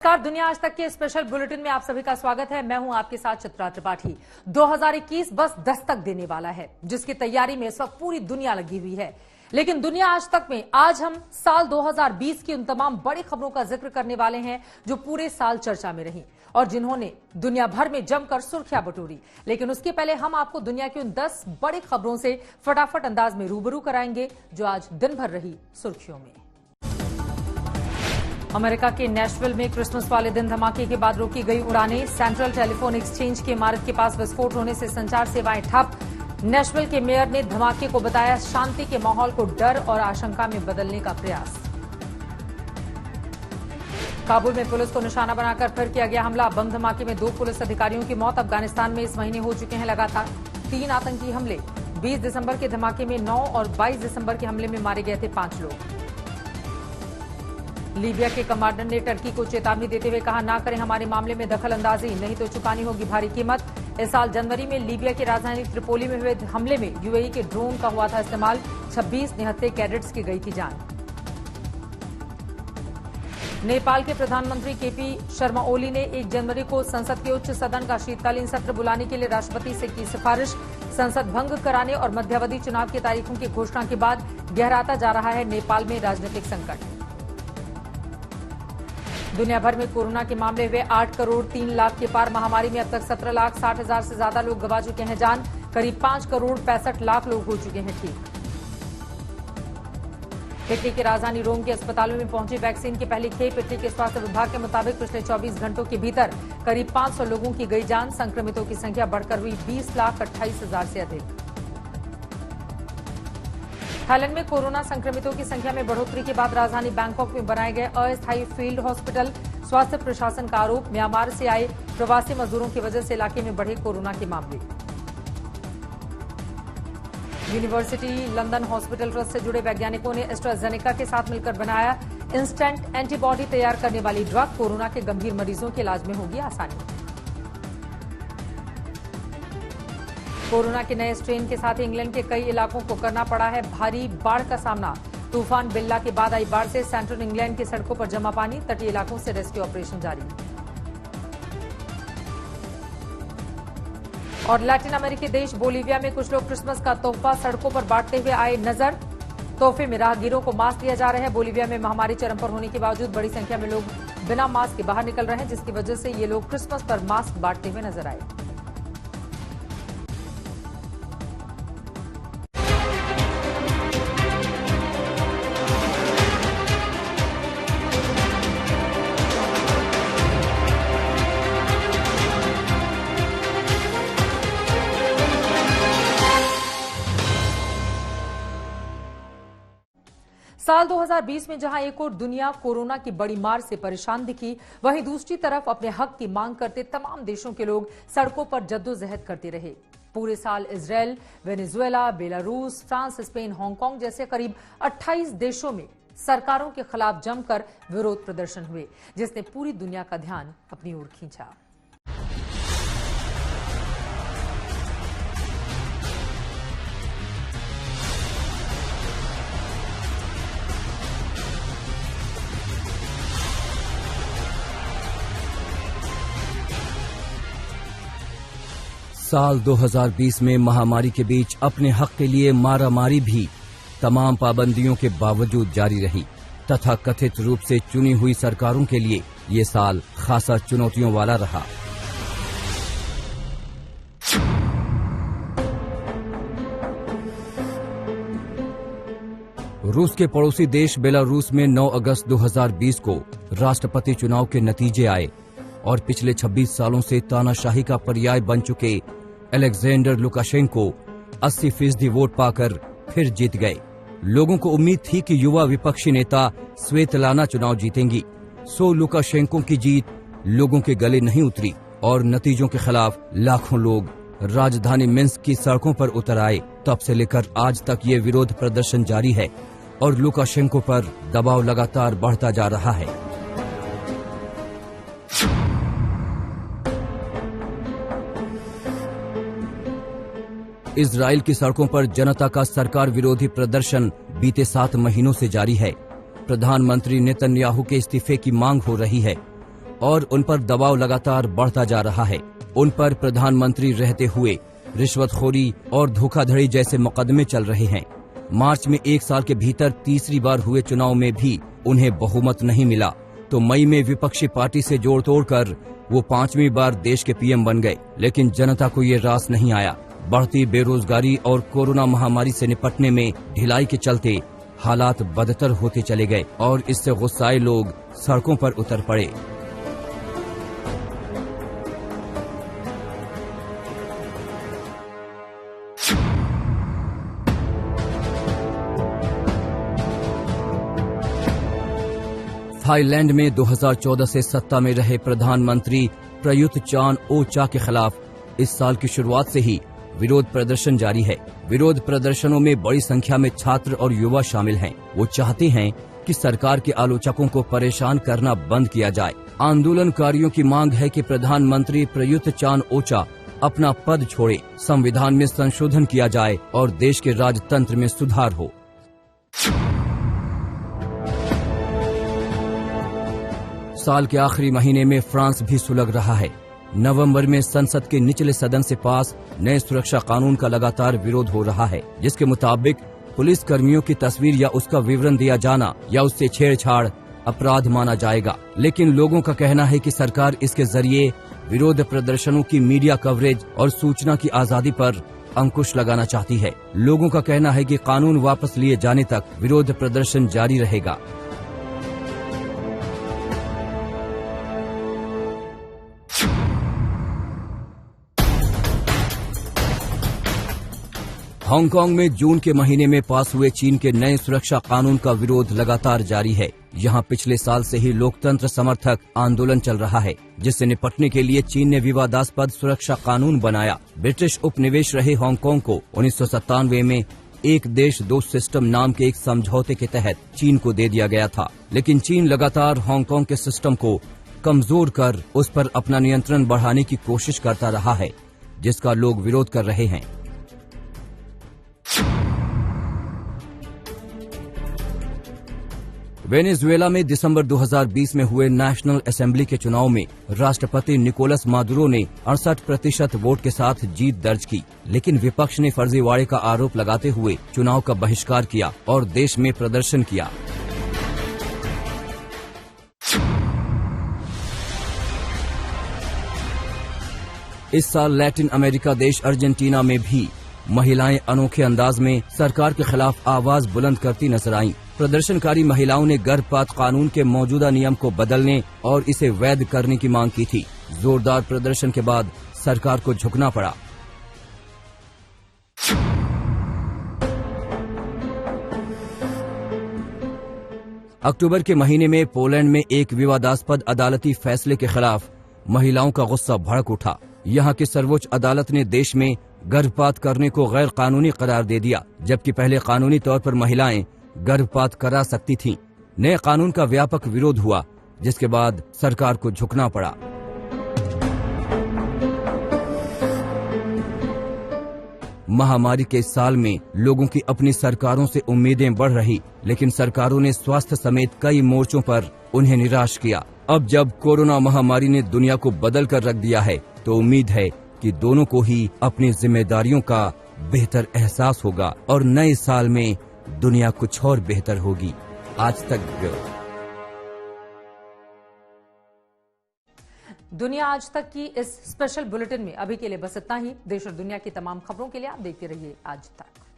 नमस्कार, दुनिया आज तक के स्पेशल बुलेटिन में आप सभी का स्वागत है। मैं हूं आपके साथ चित्रा त्रिपाठी। 2021 बस दस्तक देने वाला है, जिसकी तैयारी में इस वक्त पूरी दुनिया लगी हुई है। लेकिन दुनिया आज तक में आज हम साल 2020 की उन तमाम बड़ी खबरों का जिक्र करने वाले हैं जो पूरे साल चर्चा में रही और जिन्होंने दुनिया भर में जमकर सुर्खियां बटोरी। लेकिन उसके पहले हम आपको दुनिया की उन 10 बड़ी खबरों से फटाफट अंदाज में रूबरू कराएंगे जो आज दिन भर रही सुर्खियों में। अमेरिका के नेशविल में क्रिसमस वाले दिन धमाके के बाद रोकी गई उड़ानें। सेंट्रल टेलीफोन एक्सचेंज की इमारत के पास विस्फोट होने से संचार सेवाएं ठप। नेशविल के मेयर ने धमाके को बताया शांति के माहौल को डर और आशंका में बदलने का प्रयास। काबुल में पुलिस को निशाना बनाकर फिर किया गया हमला। बम धमाके में 2 पुलिस अधिकारियों की मौत। अफगानिस्तान में इस महीने हो चुके हैं लगातार 3 आतंकी हमले। 20 दिसंबर के धमाके में 9 और 22 दिसंबर के हमले में मारे गए थे 5 लोग। लीबिया के कमांडर ने टर्की को चेतावनी देते हुए कहा, ना करें हमारे मामले में दखल अंदाजी, नहीं तो चुकानी होगी भारी कीमत। इस साल जनवरी में लीबिया की राजधानी त्रिपोली में हुए हमले में यूएई के ड्रोन का हुआ था इस्तेमाल। 26 निहत्थे कैडेट्स की गई थी जान। नेपाल के प्रधानमंत्री केपी शर्मा ओली ने 1 जनवरी को संसद के उच्च सदन का शीतकालीन सत्र बुलाने के लिए राष्ट्रपति से की सिफारिश। संसद भंग कराने और मध्यावधि चुनाव की तारीखों की घोषणा के बाद गहराता जा रहा है नेपाल में राजनीतिक संकट। दुनिया भर में कोरोना के मामले हुए 8 करोड़ 3 लाख के पार। महामारी में अब तक 17 लाख 60 हजार से ज्यादा लोग गंवा चुके हैं जान। करीब 5 करोड़ 65 लाख लोग हो चुके हैं ठीक। इटली की राजधानी रोम के अस्पतालों में पहुंची वैक्सीन की पहली खेप। इटली के स्वास्थ्य विभाग के मुताबिक पिछले 24 घंटों के भीतर करीब 500 लोगों की गई जान। संक्रमितों की संख्या बढ़कर हुई 20 लाख 28 हजार से अधिक। थाईलैंड में कोरोना संक्रमितों की संख्या में बढ़ोतरी के बाद राजधानी बैंकॉक में बनाए गए अस्थायी फील्ड हॉस्पिटल। स्वास्थ्य प्रशासन का आरोप, म्यांमार से आए प्रवासी मजदूरों की वजह से इलाके में बढ़े कोरोना के मामले। यूनिवर्सिटी लंदन हॉस्पिटल ट्रस्ट से जुड़े वैज्ञानिकों ने एस्ट्राजेनेका के साथ मिलकर बनाया इंस्टेंट एंटीबॉडी तैयार करने वाली ड्रग। कोरोना के गंभीर मरीजों के इलाज में होगी आसानी। कोरोना के नए स्ट्रेन के साथ इंग्लैंड के कई इलाकों को करना पड़ा है भारी बाढ़ का सामना। तूफान बिल्ला के बाद आई बाढ़ से सेंट्रल इंग्लैंड की सड़कों पर जमा पानी। तटीय इलाकों से रेस्क्यू ऑपरेशन जारी। और लैटिन अमेरिकी देश बोलीविया में कुछ लोग क्रिसमस का तोहफा सड़कों पर बांटते हुए आए नजर। तोहफे में राहगीरों को मास्क दिया जा रहा है। बोलीविया में महामारी चरम पर होने के बावजूद बड़ी संख्या में लोग बिना मास्क के बाहर निकल रहे हैं, जिसकी वजह से ये लोग क्रिसमस पर मास्क बांटते हुए नजर आए। साल 2020 में जहां एक और दुनिया कोरोना की बड़ी मार से परेशान दिखी, वहीं दूसरी तरफ अपने हक की मांग करते तमाम देशों के लोग सड़कों पर जद्दोजहद करते रहे। पूरे साल Israel, Venezuela, Belarus, France, Spain, Hong Kong जैसे करीब 28 देशों में सरकारों के खिलाफ जमकर विरोध प्रदर्शन हुए, जिसने पूरी दुनिया का ध्यान अपनी ओर खींचा। साल 2020 में महामारी के बीच अपने हक के लिए मारामारी भी तमाम पाबंदियों के बावजूद जारी रही तथा कथित रूप से चुनी हुई सरकारों के लिए ये साल खासा चुनौतियों वाला रहा। रूस के पड़ोसी देश बेलारूस में 9 अगस्त 2020 को राष्ट्रपति चुनाव के नतीजे आए और पिछले 26 सालों से तानाशाही का पर्याय बन चुके अलेक्जेंडर लुकाशेंको 80% वोट पाकर फिर जीत गए। लोगों को उम्मीद थी कि युवा विपक्षी नेता स्वेतलाना चुनाव जीतेंगी, सो लुकाशेंको की जीत लोगों के गले नहीं उतरी और नतीजों के खिलाफ लाखों लोग राजधानी मिन्स्क की सड़कों पर उतर आए। तब से लेकर आज तक ये विरोध प्रदर्शन जारी है और लुकाशेंको पर दबाव लगातार बढ़ता जा रहा है। इजराइल की सड़कों पर जनता का सरकार विरोधी प्रदर्शन बीते 7 महीनों से जारी है। प्रधानमंत्री नेतन्याहू के इस्तीफे की मांग हो रही है। और उन पर दबाव लगातार बढ़ता जा रहा है। उन पर प्रधानमंत्री रहते हुए रिश्वतखोरी और धोखाधड़ी जैसे मुकदमे चल रहे हैं। मार्च में 1 साल के भीतर तीसरी बार हुए चुनाव में भी उन्हें बहुमत नहीं मिला, तो मई में विपक्षी पार्टी से जोड़ तोड़कर वो 5वीं बार देश के पीएम बन गए। लेकिन जनता को ये रास नहीं आया। बढ़ती बेरोजगारी और कोरोना महामारी से निपटने में ढिलाई के चलते हालात बदतर होते चले गए और इससे गुस्साए लोग सड़कों पर उतर पड़े। थाईलैंड में 2014 से सत्ता में रहे प्रधानमंत्री प्रयुत चान ओ चा के खिलाफ इस साल की शुरुआत से ही विरोध प्रदर्शन जारी है। विरोध प्रदर्शनों में बड़ी संख्या में छात्र और युवा शामिल हैं। वो चाहते हैं कि सरकार के आलोचकों को परेशान करना बंद किया जाए। आंदोलनकारियों की मांग है कि प्रधानमंत्री प्रयुत चान ओ चा अपना पद छोड़े, संविधान में संशोधन किया जाए और देश के राजतंत्र में सुधार हो। साल के आखिरी महीने में फ्रांस भी सुलग रहा है। नवंबर में संसद के निचले सदन से पास नए सुरक्षा कानून का लगातार विरोध हो रहा है, जिसके मुताबिक पुलिस कर्मियों की तस्वीर या उसका विवरण दिया जाना या उससे छेड़छाड़ अपराध माना जाएगा। लेकिन लोगों का कहना है कि सरकार इसके जरिए विरोध प्रदर्शनों की मीडिया कवरेज और सूचना की आजादी पर अंकुश लगाना चाहती है। लोगों का कहना है कि कानून वापस लिए जाने तक विरोध प्रदर्शन जारी रहेगा। हांगकांग में जून के महीने में पास हुए चीन के नए सुरक्षा कानून का विरोध लगातार जारी है। यहाँ पिछले साल से ही लोकतंत्र समर्थक आंदोलन चल रहा है, जिससे निपटने के लिए चीन ने विवादास्पद सुरक्षा कानून बनाया। ब्रिटिश उपनिवेश रहे हांगकांग को 1997 में एक देश दो सिस्टम नाम के एक समझौते के तहत चीन को दे दिया गया था। लेकिन चीन लगातार हांगकांग के सिस्टम को कमजोर कर उस पर अपना नियंत्रण बढ़ाने की कोशिश करता रहा है, जिसका लोग विरोध कर रहे हैं। वेनेजुएला में दिसंबर 2020 में हुए नेशनल असेंबली के चुनाव में राष्ट्रपति निकोलस मादुरो ने 68% वोट के साथ जीत दर्ज की। लेकिन विपक्ष ने फर्जीवाड़े का आरोप लगाते हुए चुनाव का बहिष्कार किया और देश में प्रदर्शन किया। इस साल लैटिन अमेरिका देश अर्जेंटीना में भी महिलाएं अनोखे अंदाज में सरकार के खिलाफ आवाज बुलंद करती नजर आईं। प्रदर्शनकारी महिलाओं ने गर्भपात कानून के मौजूदा नियम को बदलने और इसे वैध करने की मांग की थी। जोरदार प्रदर्शन के बाद सरकार को झुकना पड़ा। अक्टूबर के महीने में पोलैंड में एक विवादास्पद अदालती फैसले के खिलाफ महिलाओं का गुस्सा भड़क उठा। यहाँ की सर्वोच्च अदालत ने देश में गर्भपात करने को गैर कानूनी करार दे दिया, जबकि पहले कानूनी तौर पर महिलाएं गर्भपात करा सकती थीं। नए कानून का व्यापक विरोध हुआ, जिसके बाद सरकार को झुकना पड़ा। महामारी के इस साल में लोगों की अपनी सरकारों से उम्मीदें बढ़ रही, लेकिन सरकारों ने स्वास्थ्य समेत कई मोर्चों पर उन्हें निराश किया। अब जब कोरोना महामारी ने दुनिया को बदल कर रख दिया है, तो उम्मीद है कि दोनों को ही अपनी जिम्मेदारियों का बेहतर एहसास होगा और नए साल में दुनिया कुछ और बेहतर होगी। आज तक दुनिया आज तक की इस स्पेशल बुलेटिन में अभी के लिए बस इतना ही। देश और दुनिया की तमाम खबरों के लिए आप देखते रहिए आज तक।